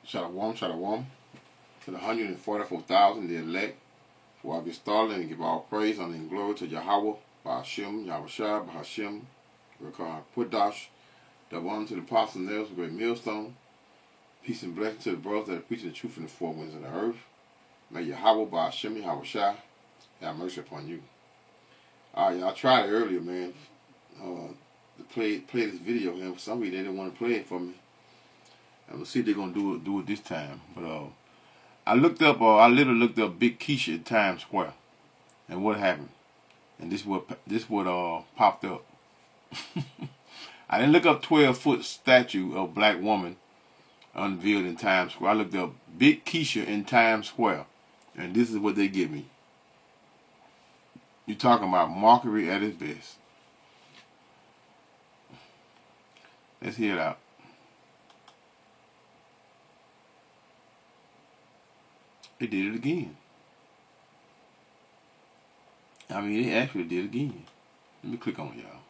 Shalom to the 144,000, the elect. For I get started and give all praise, honor, and glory to Yahweh, Ba'ashem, Yahushua, Ba'ashem, Rekah Pudash, the one to the apostles and elders, great millstone. Peace and blessing to the brothers that are preaching the truth in the four winds of the earth. May Yahweh, Ba'ashem, Yahushua, have mercy upon you. Y'all tried it earlier, man, to play this video, and for some reason they didn't want to play it for me. And we'll see if they're gonna do it this time. But I literally looked up Big Keesha at Times Square, and what happened, and this what popped up. I didn't look up 12-foot statue of black woman unveiled in Times Square. I looked up Big Keesha in Times Square, and this is what they give me. You're talking about mockery at its best. Let's hear it out. They did it again. I mean, they actually did it again. Let me click on it, y'all.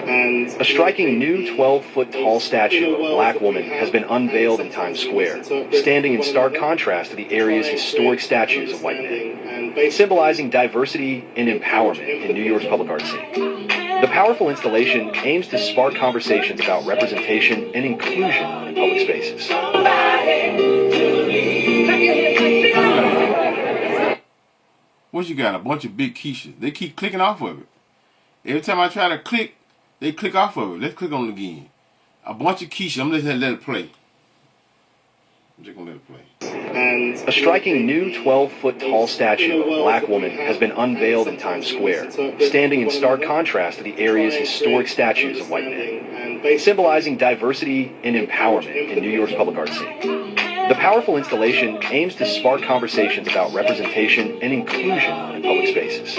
And a striking new 12-foot tall statue of a black woman has been unveiled in Times Square, standing in stark contrast to the area's historic statues of white men, symbolizing diversity and empowerment in New York's public art scene. The powerful installation aims to spark conversations about representation and inclusion in public spaces. What you got? A bunch of Big Keeshas. They keep clicking off of it. Every time I try to click, they click off of it. Let's click on it again. A bunch of Keeshas. I'm just gonna let it play. I'm just gonna let it play. And a striking new 12-foot tall statue of a black woman has been unveiled in Times Square, standing in stark contrast to the area's historic statues of white men, symbolizing diversity and empowerment in New York's public art scene. The powerful installation aims to spark conversations about representation and inclusion in public spaces.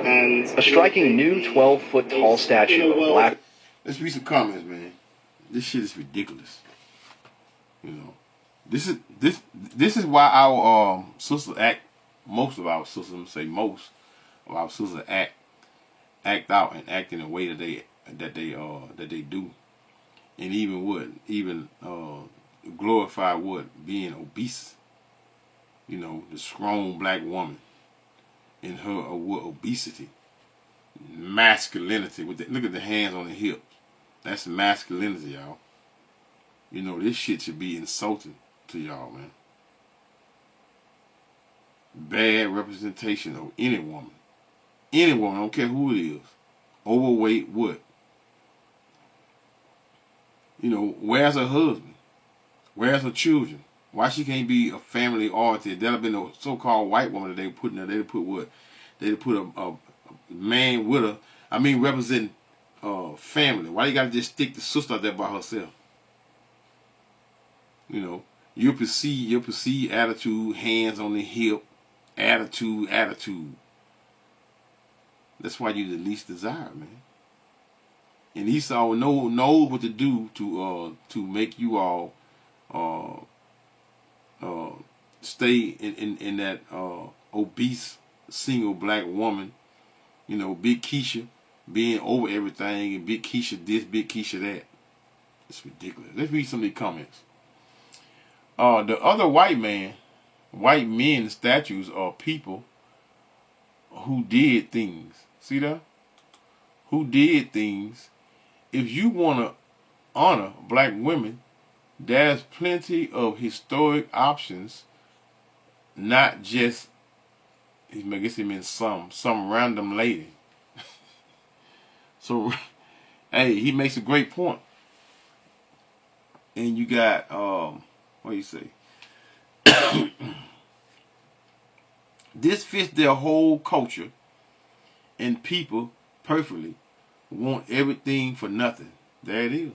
And a striking new 12-foot tall statue of a black... Let's read some comments, man. This shit is ridiculous. You know, this is why our sisters act. Most of our sisters, I'm gonna say most of our sisters act out and act in a way that they do, and even glorify being obese. You know, the strong black woman in her obesity, masculinity. Look at the hands on the hips. That's masculinity, y'all. You know, this shit should be insulting to y'all, man. Bad representation of any woman. Any woman, I don't care who it is. Overweight, what? You know, where's her husband? Where's her children? Why she can't be a family oriented? That'd have been a so-called white woman that they put in there. They'd put what? They'd put a man with her. I mean, representing family. Why you gotta just stick the sister out there by herself? You know, your perceived attitude, hands on the hip, attitude. That's why you the least desired, man. And Esau knows what to do to make you all stay in that obese single black woman. You know, Big Keesha being over everything, and Big Keesha this, Big Keesha that. It's ridiculous. Let's read some of the comments. The other white men statues are people who did things. See that? Who did things. If you want to honor black women, there's plenty of historic options, not just, I guess it means some random lady. So, hey, he makes a great point. And you got, what do you say? This fits their whole culture, and people perfectly want everything for nothing. There it is.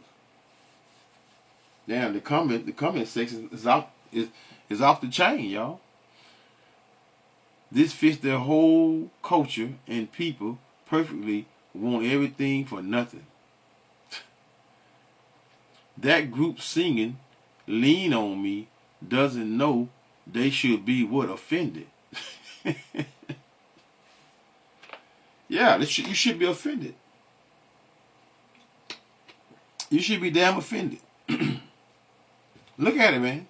Now the comment section is off the chain, y'all. This fits their whole culture, and people perfectly want everything for nothing. That group singing "Lean on Me" doesn't know they should be what? Offended. Yeah, you should be offended. You should be damn offended. Look at it, man.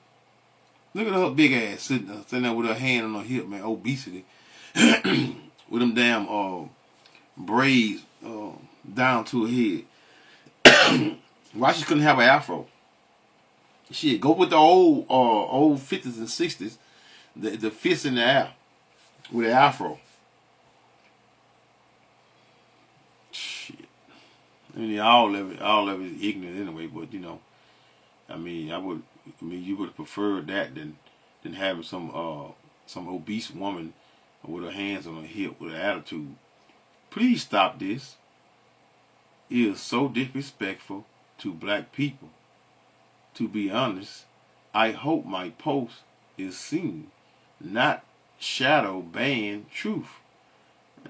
Look at her big ass sitting there with her hand on her hip, man. Obesity. With them damn braids down to her head. Why she couldn't have an afro? Shit, go with the old 50s and 60s, the fists in the air with an afro. Shit. I mean, all of it is ignorant anyway. But you know, I mean, you would have preferred that than having some obese woman with her hands on her hip with an attitude. Please stop this. It is so disrespectful to black people. To be honest, I hope my post is seen, not shadow ban truth.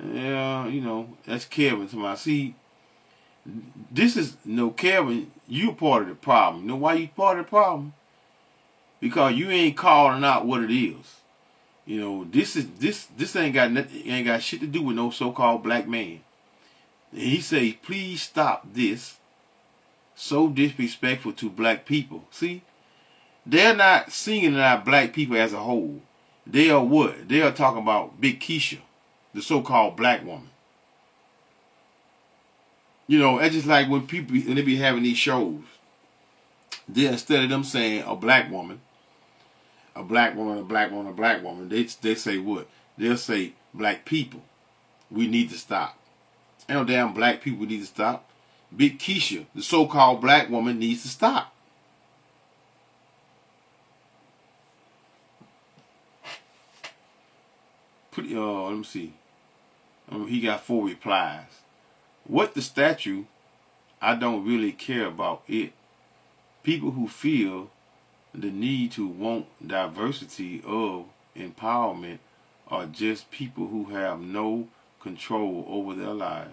Yeah, you know, that's Kevin to my see. This is Kevin, you part of the problem. You know why you part of the problem? Because you ain't calling out what it is. You know, this ain't got shit to do with no so-called black man. And he say, please stop this. So disrespectful to black people. See, they're not singling out black people as a whole. They are what? They are talking about Big Keesha, the so-called black woman. You know, it's just like when they be having these shows, instead of them saying a black woman, a black woman, a black woman, a black woman, they say what? They'll say black people. We need to stop. Ain't no damn black people need to stop. Big Keesha, the so-called black woman, needs to stop. Let me see. He got 4 replies. What the statue? I don't really care about it. People who feel the need to want diversity of empowerment are just people who have no control over their lives.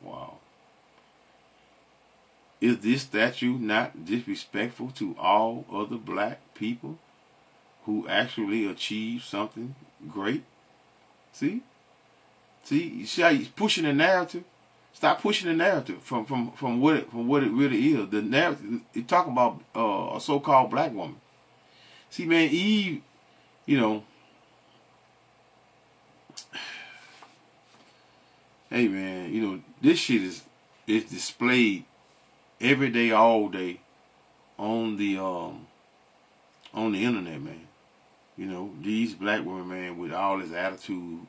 Wow. Is this statue not disrespectful to all other black people who actually achieve something great? See? You see how he's pushing the narrative? Stop pushing the narrative from what it really is. The narrative, you're talking about a so-called black woman. See, man, Eve, you know, hey, man, you know, this shit is displayed every day, all day, on the internet, man. You know, these black women, man, with all this attitude,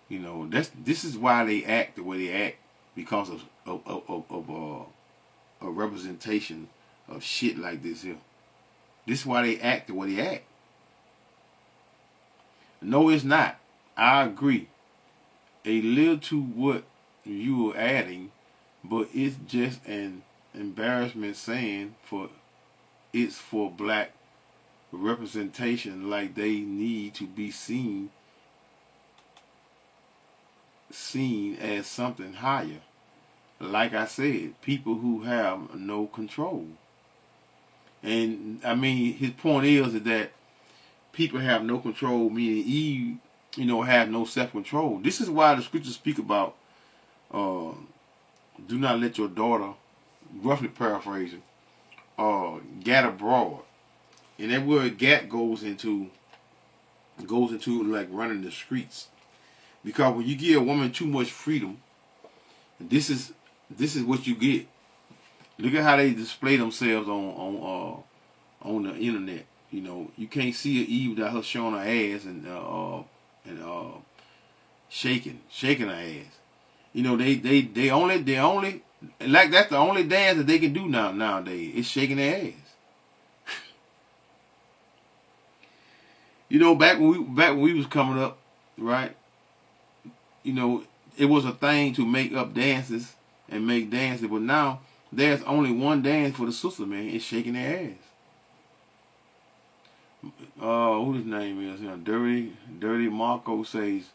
you know, this is why they act the way they act, because of a representation of shit like this here. This is why they act the way they act. No, it's not. I agree. A little to what you were adding, but it's just an embarrassment saying it's for black representation, like they need to be seen as something higher. Like I said, people who have no control. And I mean, his point is that people have no control, meaning Eve, you know, have no self-control. This is why the scriptures speak about do not let your daughter, roughly paraphrasing, gat abroad. And that word gat goes into like running the streets. Because when you give a woman too much freedom, this is what you get. Look at how they display themselves on the internet. You know, you can't see her Eve without her showing her ass and shaking her ass. You know, they only like that's the only dance that they can do nowadays. It's shaking their ass. You know, back when we was coming up, right? You know, it was a thing to make up dances and make dances, but now there's only one dance for the sister, man. It's shaking their ass. Who his name is? Dirty Marco says,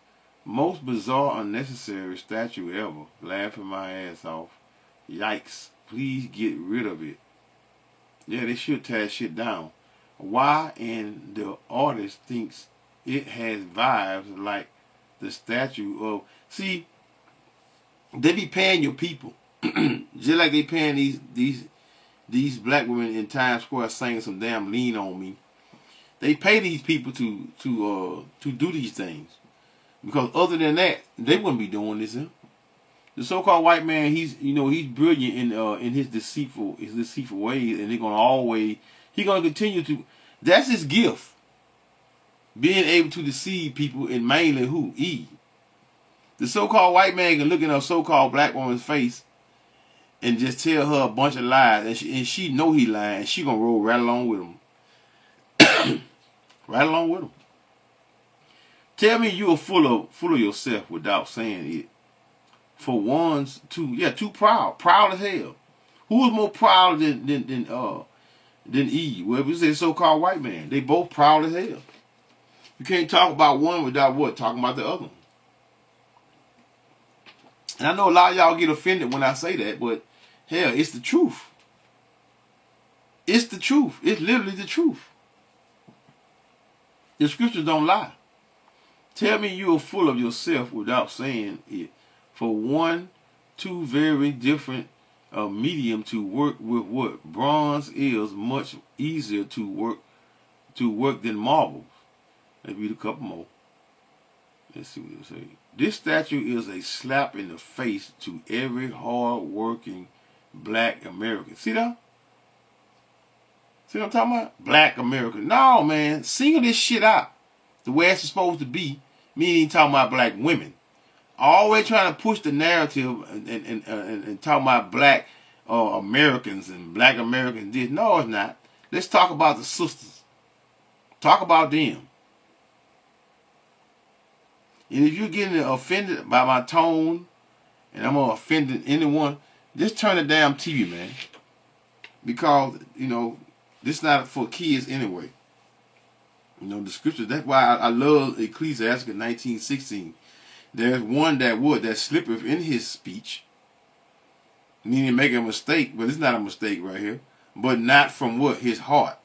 most bizarre, unnecessary statue ever. Laughing my ass off. Yikes. Please get rid of it. Yeah, they should tear shit down. Why? And the artist thinks it has vibes like the statue of... See, they be paying your people. Just like they paying these these black women in Times Square singing some damn Lean on Me. They pay these people to do these things, because other than that, they wouldn't be doing this. Huh? The so-called white man, he's brilliant in his deceitful ways, and he's gonna continue to. That's his gift, being able to deceive people, and mainly who? Eve. The so-called white man can look in a so-called black woman's face and just tell her a bunch of lies, and she know he lying, and she gonna roll right along with him. Right along with him. Tell me you are full of yourself without saying it. For one's too proud as hell. Who is more proud than Eve? Well, we say so-called white man. They both proud as hell. You can't talk about one without what? Talking about the other one. And I know a lot of y'all get offended when I say that, but hell, it's the truth. It's the truth. It's literally the truth. The scriptures don't lie. Tell me you are full of yourself without saying it. For one, two very different medium to work with what? Bronze is much easier to work than marble. Let's read a couple more. Let's see what they say. This statue is a slap in the face to every hard-working black American. See that? See what I'm talking about? Black American. No, man. Single this shit out the way it's supposed to be. Me ain't talking about black women. Always trying to push the narrative and talk about black Americans and black Americans this. No, it's not. Let's talk about the sisters. Talk about them. And if you're getting offended by my tone, and I'm gonna offend anyone, just turn the damn TV, man. Because, this is not for kids anyway. The scriptures, that's why I love Ecclesiastes 19:16. There's one that slippeth in his speech, meaning make a mistake, but it's not a mistake right here, but not from what? His heart.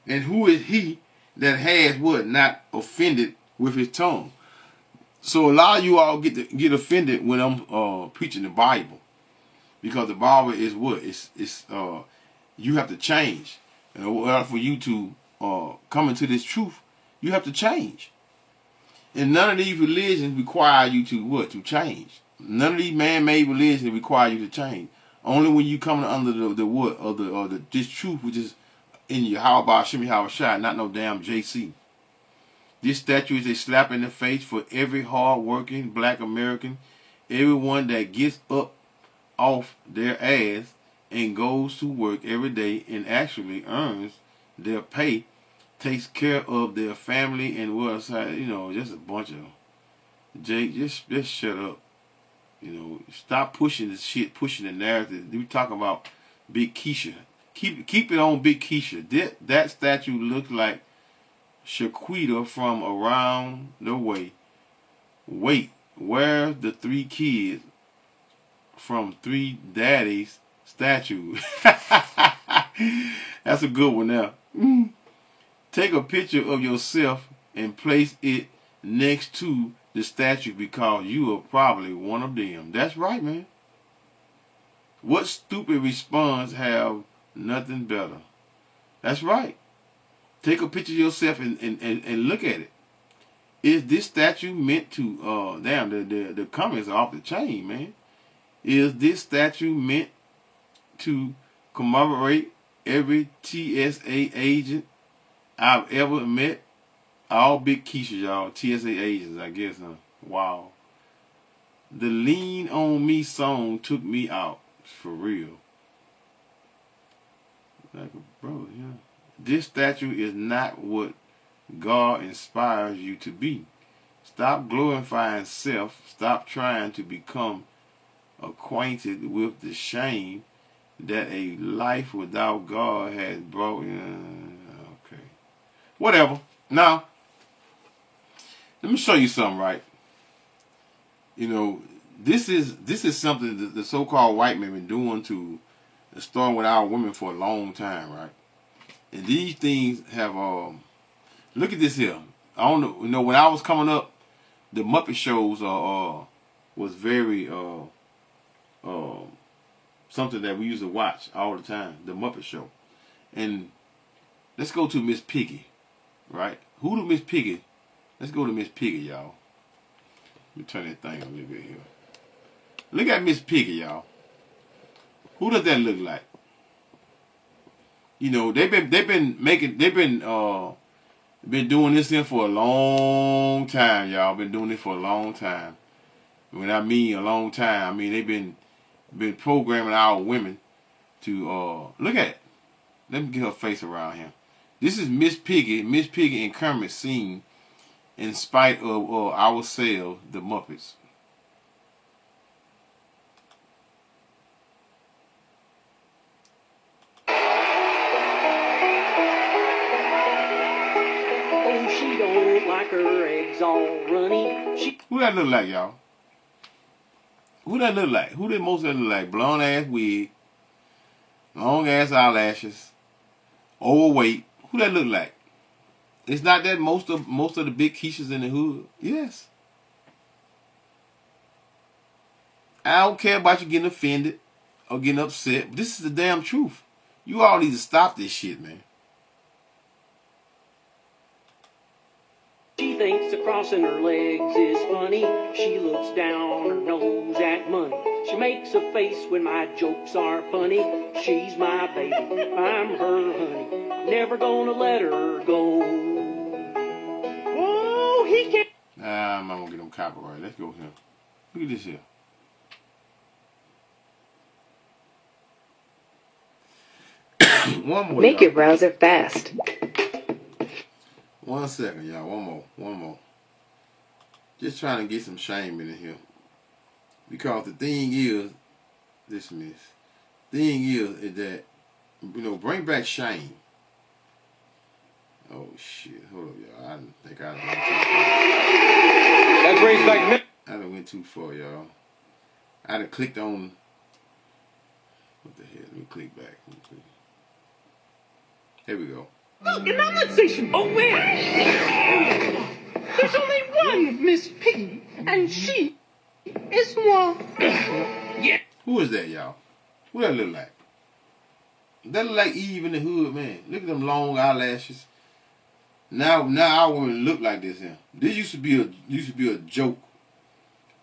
And who is he that has what? Not offended with his tongue. So a lot of you all get offended when I'm preaching the Bible, because the Bible is what? It's you have to change. In order for you to come into this truth, you have to change. And none of these religions require you to what? To change. None of these man-made religions require you to change. Only when you come under the what? Or this truth, which is in your how about Shimmy How Shot, not no damn JC. This statue is a slap in the face for every hard-working black American, everyone that gets up off their ass and goes to work every day and actually earns their pay, takes care of their family, and just a bunch of Jake. Just shut up. Stop pushing this shit, pushing the narrative. We talking about Big Keesha. Keep it on Big Keesha. That statue looks like Shaquita from around the way. Wait, where's the 3 kids from 3 daddies statue? That's a good one now. Take a picture of yourself and place it next to the statue, because you are probably one of them. That's right, man. What stupid response have nothing better? That's right. Take a picture of yourself and look at it. Is this statue meant to, the comments are off the chain, man. Is this statue meant to commemorate every TSA agent I've ever met? All Big Keesha, y'all. TSA agents, I guess, huh? Wow. The Lean on Me song took me out. For real. Like a brother, yeah. This statue is not what God inspires you to be. Stop glorifying self. Stop trying to become acquainted with the shame that a life without God has brought. Okay. Whatever. Now, let me show you something, right? This is something that the so-called white men been doing to start with our women for a long time, right? And these things have look at this here. I don't know. When I was coming up, the Muppet shows was very something that we used to watch all the time, the Muppet Show. And let's go to Miss Piggy, right? Who do Miss Piggy? Let's go to Miss Piggy, y'all. Let me turn that thing a little bit here. Look at Miss Piggy, y'all. Who does that look like? You know, they've been doing this here for a long time, y'all. Been doing this for a long time. When I mean a long time, I mean they've been programming our women to look at it. Let me get her face around here. This is Miss Piggy. Miss Piggy and Kermit seen in spite of ourselves, the Muppets. Oh, she don't like her eggs all runny. Who that look like, y'all? Who that look like? Who did most of that look like? Blonde ass wig, long ass eyelashes, overweight. Who that look like? It's not that most of the big Keeshas in the hood. Yes. I don't care about you getting offended or getting upset. But this is the damn truth. You all need to stop this shit, man. She thinks the crossing her legs is funny. She looks down her nose at money. She makes a face when my jokes are funny. She's my baby, I'm her honey. Never gonna let her go. Oh, he can't. I'm not gonna get no copyright. Let's go here. Look at this here. One more. Make your browser fast. 1 second, y'all. One more. Just trying to get some shame in here. Because the thing is, is that, you know, bring back shame. Oh, shit. Hold up, y'all. I think I went too far. That brings back. I done went too far, y'all. I done clicked on. What the hell? Let me click back. Here we go. Look, another station. Oh, where? There's only one Miss Piggy, and she is one. Yeah. Who is that, y'all? Who that look like? That look like Eve in the hood, man. Look at them long eyelashes. Now our women look like this here. This used to be a joke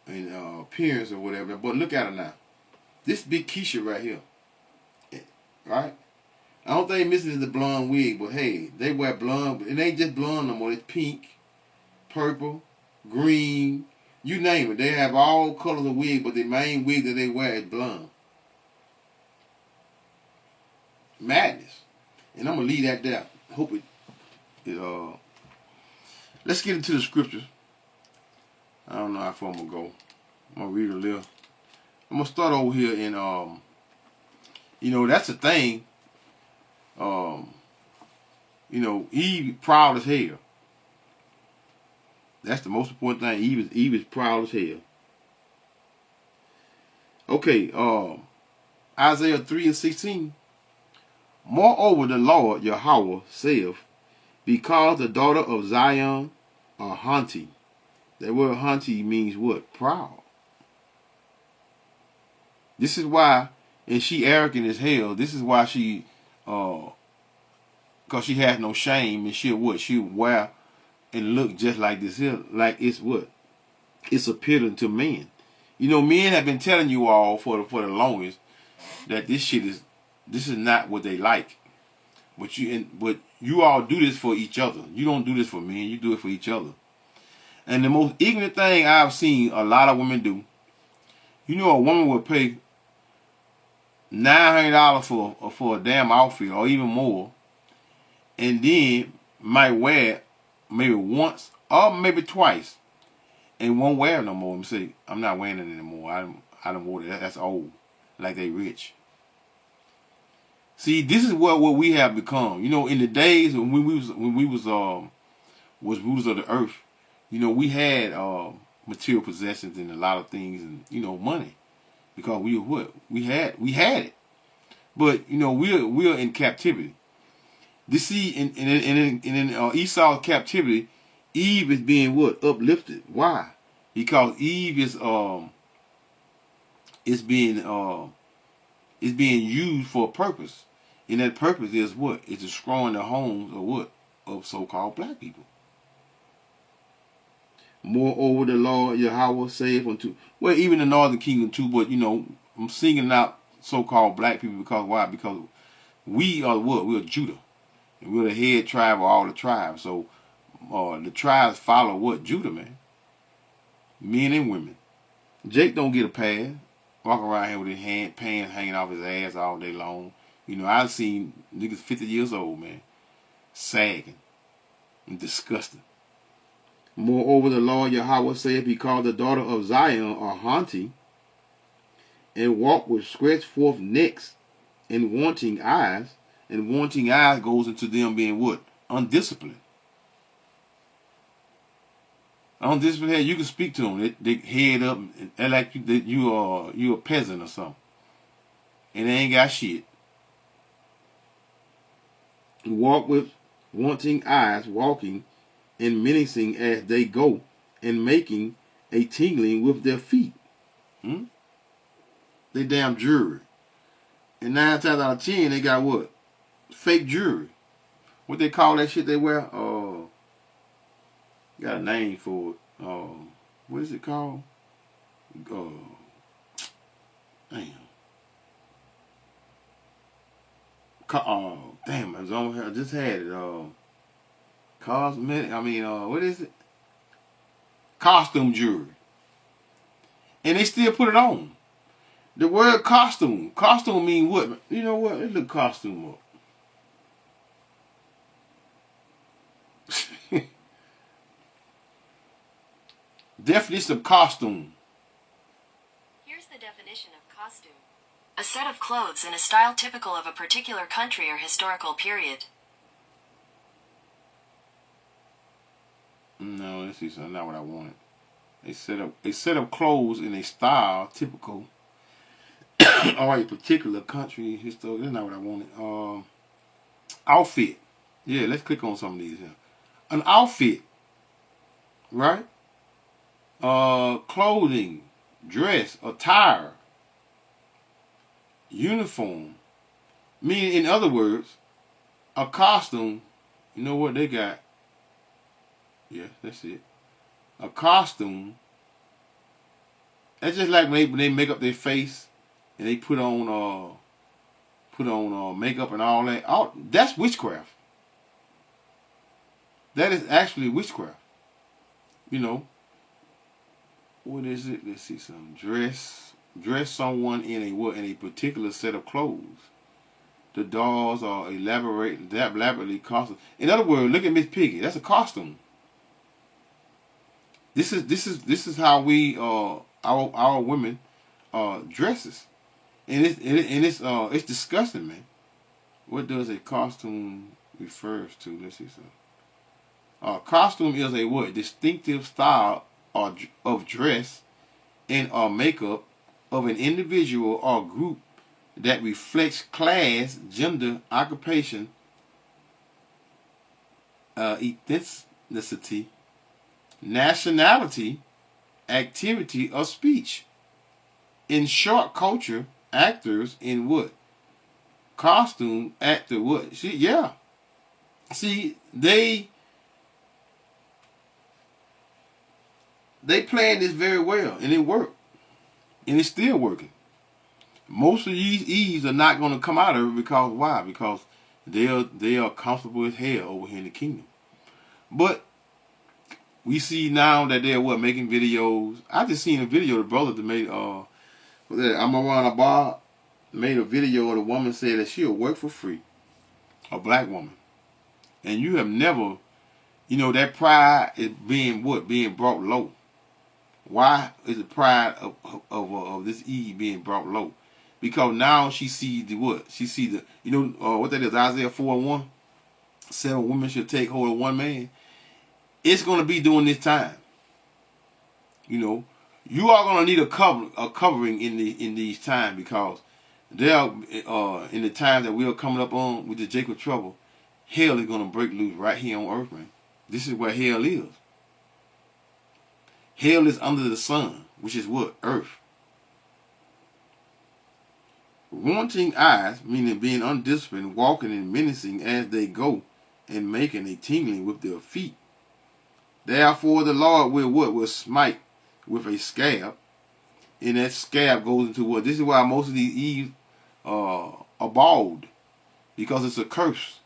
in appearance or whatever. But look at her now. This big Keesha right here, right? I don't think missing is the blonde wig, but hey, they wear blonde. It ain't just blonde no more. It's pink, purple, green, you name it. They have all colors of wig, but the main wig that they wear is blonde. Madness. And I'm gonna leave that there. Hope it. Let's get into the scriptures. I don't know how far I'm gonna go. I'm gonna read a little. I'm gonna start over here in you know, that's the thing. You know, Eve proud as hell. That's the most important thing. Eve is proud as hell. Okay, Isaiah 3:16. Moreover, the Lord Yahweh saith, because the daughter of Zion are haughty. That word haughty means what? Proud. This is why, and she arrogant as hell. This is why she, because she has no shame, and she'll what? She'll wear and look just like this here, like it's what? It's appealing to men. You know, men have been telling you all for the longest that this is not what they like. But you all do this for each other. You don't do this for men. You do it for each other. And the most ignorant thing I've seen a lot of women do, you know, a woman would pay $900 for a damn outfit or even more, and then might wear it maybe once or maybe twice, and won't wear it no more. And say, I'm not wearing it anymore. I don't wear it. That's old. Like they rich. See, this is what we have become. You know, in the days when we was rulers of the earth, you know, we had material possessions and a lot of things, and you know, money, because we were what we had it. But you know, we're in captivity. This see in Esau's captivity, Eve is being what? Uplifted. Why? Because Eve is being It's being used for a purpose. And that purpose is what? It's destroying the homes of what? Of so-called black people. Moreover, the Lord Yahweh saith unto, well, even the northern kingdom too, but I'm singing out so-called black people because why? Because we are what? We're Judah. And we're the head tribe of all the tribes. So the tribes follow what? Judah, man. Men and women. Jake don't get a pass. Walking around here with his pants hanging off his ass all day long. I've seen niggas 50 years old, man, sagging and disgusting. Moreover, the Lord Yahweh saith, because the daughter of Zion are haughty, and walk with stretched forth necks and wanting eyes. And wanting eyes goes into them being what? Undisciplined. Undisciplined head, you can speak to them. They head up and like you a peasant or something. And they ain't got shit. Walk with wanting eyes, walking and menacing as they go, and making a tingling with their feet. They damn jewelry. And 9 times out of 10, they got what? Fake jewelry. What they call that shit they wear? Got a name for it. What is it called? Damn. Damn, I was on here. I just had it. Cosmetic. What is it? Costume jewelry. And they still put it on. The word costume. Costume mean what? You know what? Let's look costume up. Definition of costume. Here's the definition of costume. A set of clothes in a style typical of a particular country or historical period. No, let's see something. Not what I wanted. A set of clothes in a style typical or a particular country, historical. That's not what I wanted. Outfit. Yeah, let's click on some of these here. An outfit, right? Clothing, dress, attire, uniform. Meaning, in other words, a costume. You know what they got? Yeah, that's it. A costume. That's just like when they make up their face and they put on makeup and all that. That's witchcraft. That is actually witchcraft. What is it? Let's see some dress someone in a particular set of clothes. The dolls are elaborately costume. In other words, look at Miss Piggy. That's a costume. This is how we our women dresses, and it's disgusting, man. What does a costume refers to? Let's see some. Costume is a what? Distinctive style of dress and or makeup of an individual or group that reflects class, gender, occupation, ethnicity, nationality, activity, or speech. In short, culture, actors in what? Costume, actor, what? See, they planned this very well, and it worked. And it's still working. Most of these Eves are not going to come out of it because why? Because they are comfortable as hell over here in the kingdom. But we see now that they're making videos. I just seen a video the brother that made Amaran Abba made a video of the woman said that she'll work for free. A black woman. And you have never, that pride is being brought low. Why is the pride of this Eve being brought low? Because now she sees the what? She sees the, what that is, Isaiah 4:1. 7 women should take hold of one man. It's going to be during this time. You are going to need a covering in these times, because there in the times that we are coming up on with the Jacob trouble, hell is going to break loose right here on earth, man. This is where hell is. Hell is under the sun, which is what? Earth. wanting eyes, meaning being undisciplined, walking and menacing as they go, and making a tingling with their feet. Therefore the Lord will what? Will smite with a scab, and that scab goes into what? This is why most of these Eve are bald, because it's a curse.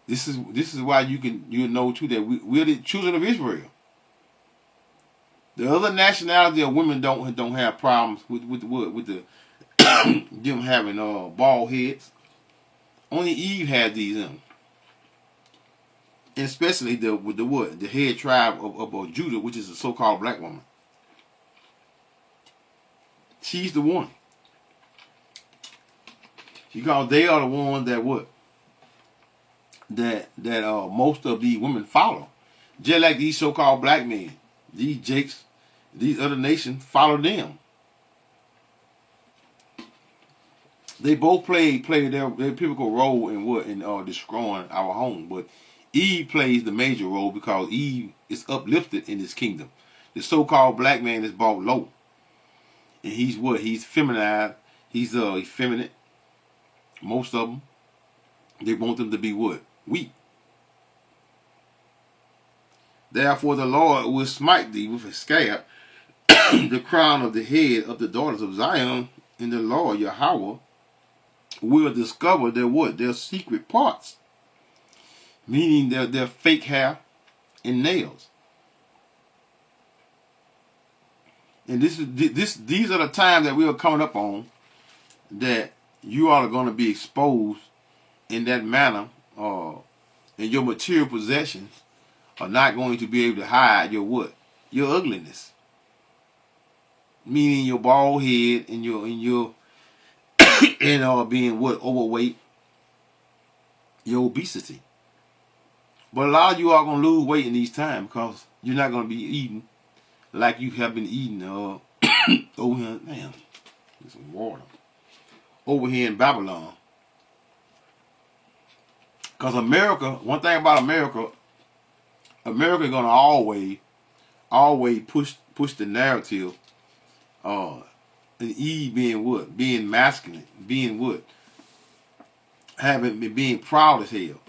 This is why you know too that we're the children of Israel. The other nationality of women don't have problems with the them having bald heads. Only Eve had these in them. And especially with the what? The head tribe of Judah, which is a so-called black woman. She's the one. Because they are the ones that what? That most of these women follow. Just like these so-called black men. These jakes, these other nations follow them. They both play their pivotal role in what? In destroying our home. But Eve plays the major role because Eve is uplifted in this kingdom. The so-called black man is brought low. And he's what? He's feminized. He's effeminate. Most of them. They want them to be what? Weak. Therefore the Lord will smite thee with a scab, the crown of the head of the daughters of Zion, and the Lord Yahweh will discover their what? Their secret parts. Meaning their fake hair and nails. And these are the times that we are coming up on that you are going to be exposed in that manner, and your material possessions are not going to be able to hide your what? Your ugliness. Meaning your bald head and your and being what? Overweight. Your obesity. But a lot of you are going to lose weight in these times because you're not going to be eating like you have been eating over here. Damn, there's some water. Over here in Babylon. Because America, one thing about America is going to always push the narrative and Eve being what? Being masculine. Being what? Being proud as hell.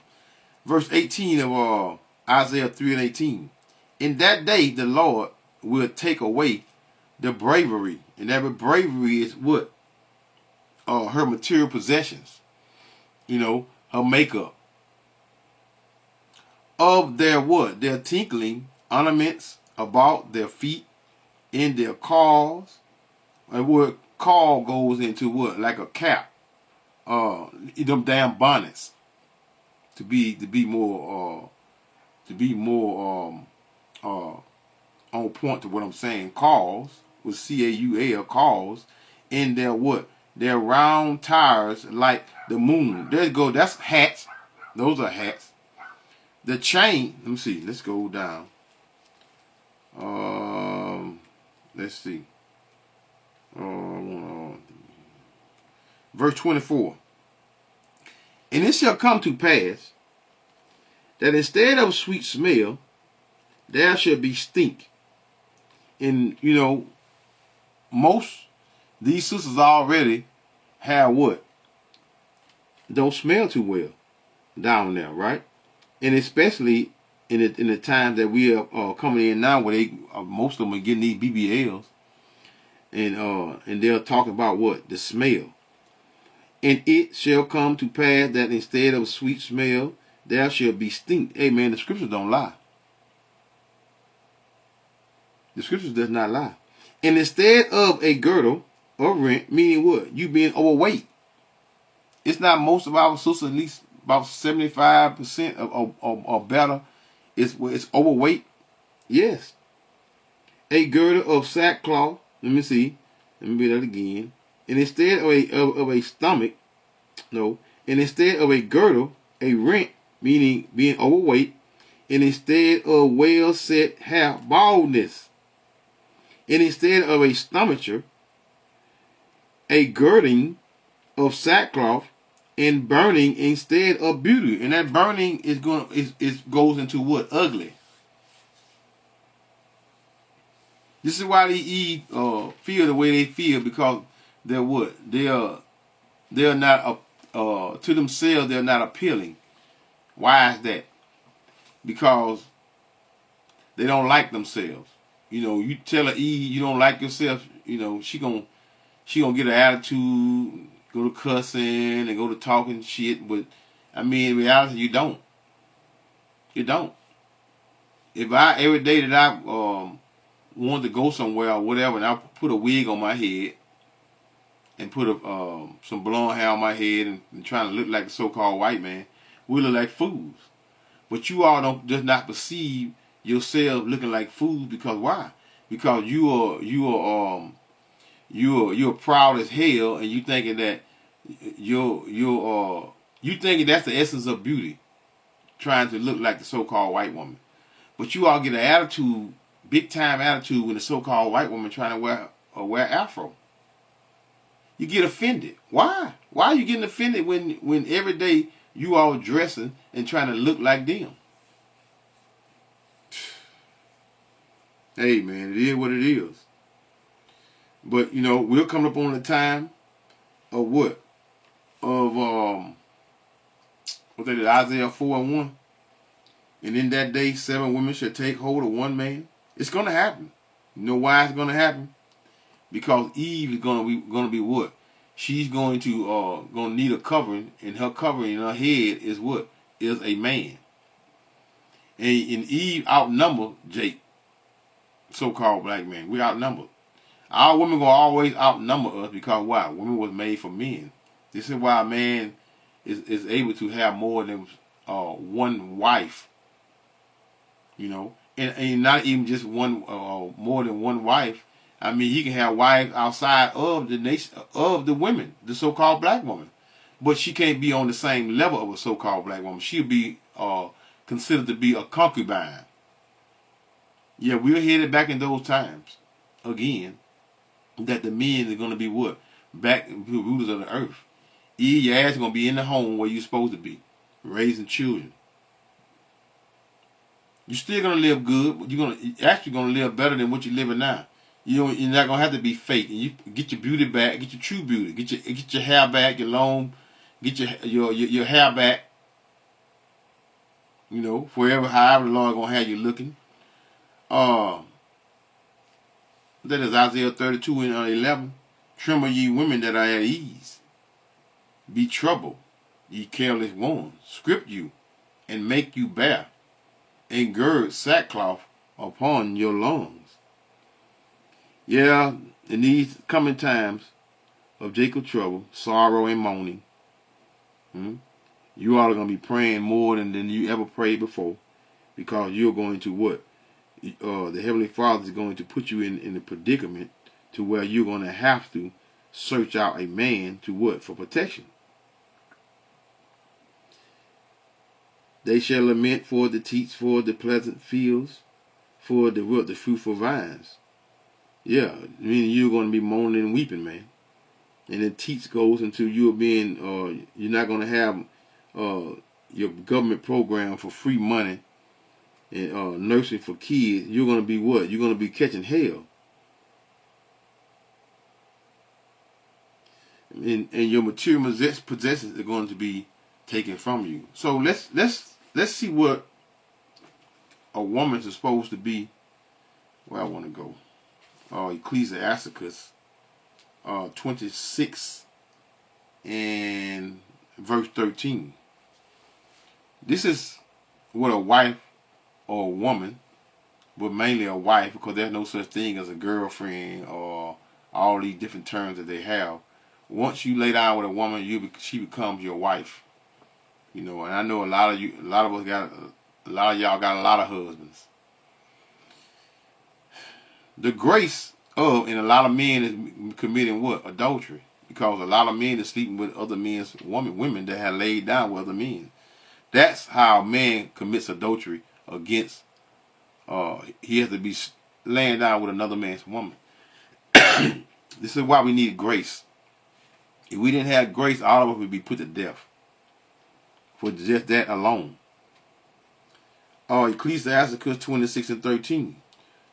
Verse 18 of Isaiah 3 and 18. In that day the Lord will take away the bravery. And every bravery is what? Her material possessions. You know, her makeup. Of their what? Their tinkling ornaments about their feet, in their calls. And what call goes into what? Like a cap. Them damn bonnets. To be more on point to what I'm saying. Calls with CAUL calls in their what? Their round tires like the moon. There you go. That's hats. Those are hats. The chain. Let me see. Let's go down. Let's see. Verse 24. And it shall come to pass that instead of sweet smell, there shall be stink. And, you know, most these sisters already have what? Don't smell too well down there, right? And especially in the time that we are coming in now, where most of them are getting these BBLs, and they're talking about what? The smell. And it shall come to pass that instead of sweet smell, there shall be stink. Hey man, the scriptures don't lie. The scriptures does not lie. And instead of a girdle or rent, meaning what? You being overweight. It's not most of our sisters, at least about 75% or better, it's overweight. Yes. A girdle of sackcloth. Let me see. Let me read that again. And instead of a stomach, no. And instead of a girdle, a rent, meaning being overweight. And instead of well set hair, baldness. And instead of a stomacher, a girding of sackcloth, and burning instead of beauty. And that burning goes into what? Ugly. This is why they feel the way they feel, because they're what? They are they're not to themselves. They're not appealing. Why is that? Because they don't like themselves. You know, you tell her Eve you don't like yourself. You know, she gonna get an attitude, go to cussing and go to talking shit. But I mean, in reality, you don't. You don't. If I every day that I wanted to go somewhere or whatever, and I put a wig on my head and put some blonde hair on my head and trying to look like a so-called white man, we look like fools. But you all don't just not perceive yourself looking like fools because why? Because you're proud as hell and you thinking that you thinking that's the essence of beauty, trying to look like the so-called white woman. But you all get an attitude, big time attitude, when the so-called white woman trying to wear afro. You get offended. Why? Why are you getting offended when every day you all dressing and trying to look like them? Hey man, it is what it is. But you know, we're coming up on the time of what? Of what they did, Isaiah 4:1. And in that day 7 women shall take hold of one man. It's gonna happen. You know why it's gonna happen? Because Eve is gonna be what? She's gonna need a covering, and her covering in her head is what? Is a man. And Eve outnumbered Jake, so-called black man. We outnumbered. Our women gonna always outnumber us because why? Women was made for men. This is why a man is able to have more than one wife. You know, and not even just one more than one wife. I mean, he can have wives outside of the nation of the women, the so-called black woman, but she can't be on the same level of a so-called black woman. She'll be considered to be a concubine. Yeah, we're headed back in those times again. That the men are going to be what? Back to the rulers of the earth. Your ass is going to be in the home where you're supposed to be, raising children. You're still going to live good, but you're actually going to live better than what you're living now. You're not going to have to be fake. And you get your beauty back, get your true beauty, get your hair back, your long, get your hair back. You know, forever, however long going to have you looking. That is Isaiah 32 and 11. Tremble ye women that are at ease. Be troubled, ye careless ones. Script you, and make you bare, and gird sackcloth upon your lungs. Yeah, in these coming times of Jacob trouble, sorrow and moaning, you all are going to be praying more than you ever prayed before, because you're going to what? The Heavenly Father is going to put you in a predicament to where you're going to have to search out a man to what? For protection. They shall lament for the teats, for the pleasant fields, for the what? The fruitful vines. Yeah, meaning you're going to be moaning and weeping, man. And then teats goes into you being, you're not going to have your government program for free money and nursing for kids. You're going to be what? You're going to be catching hell. And your material possessions are going to be taken from you. So let's see what a woman is supposed to be. Where I want to go. Ecclesiasticus 26 and verse 13. This is what a wife or a woman, but mainly a wife, because there's no such thing as a girlfriend or all these different terms that they have. Once you lay down with a woman, she becomes your wife. You know, and I know a lot of y'all got a lot of husbands. The grace of, and a lot of men is committing what? Adultery. Because a lot of men are sleeping with other men's women that have laid down with other men. That's how a man commits adultery against, he has to be laying down with another man's woman. This is why we need grace. If we didn't have grace, all of us would be put to death. For just that alone. Ecclesiasticus 26 and 13.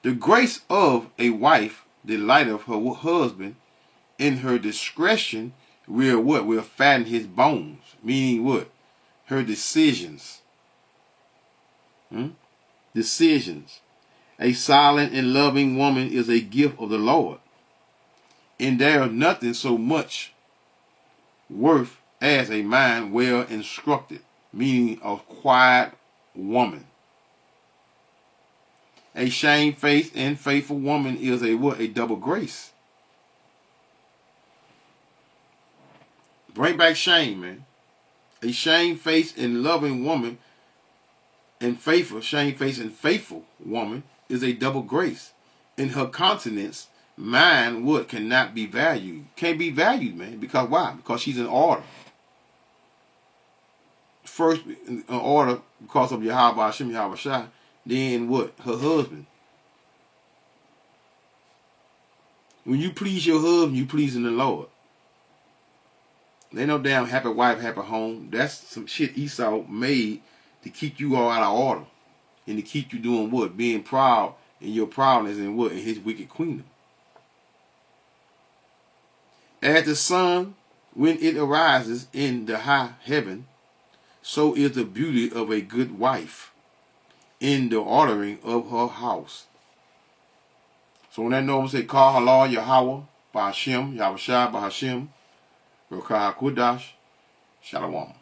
The grace of a wife delighteth her husband, in her discretion will what? Will fatten his bones. Meaning what? Her decisions. Decisions. A silent and loving woman is a gift of the Lord. And there is nothing so much worth as a mind well instructed, meaning a quiet woman. A shamefaced and faithful woman is a what? A double grace. Bring back shame, man. A shamefaced and loving woman and faithful, shamefaced and faithful woman is a double grace. In her countenance, mine what cannot be valued. Can't be valued, man. Because why? Because she's in order. First in order because of Yahweh Hashem Yahweh Shai, then what? Her husband. When you please your husband, you pleasing the Lord. There ain't no damn happy wife, happy home. That's some shit Esau made to keep you all out of order. And to keep you doing what? Being proud in your proudness and what? In his wicked kingdom. As the sun, when it arises in the high heaven, so is the beauty of a good wife in the ordering of her house. So when that normal say, call her Lord Yahweh, by Hashem, Yahweh Shai, by Hashem, Rokah Kudash, Shalom.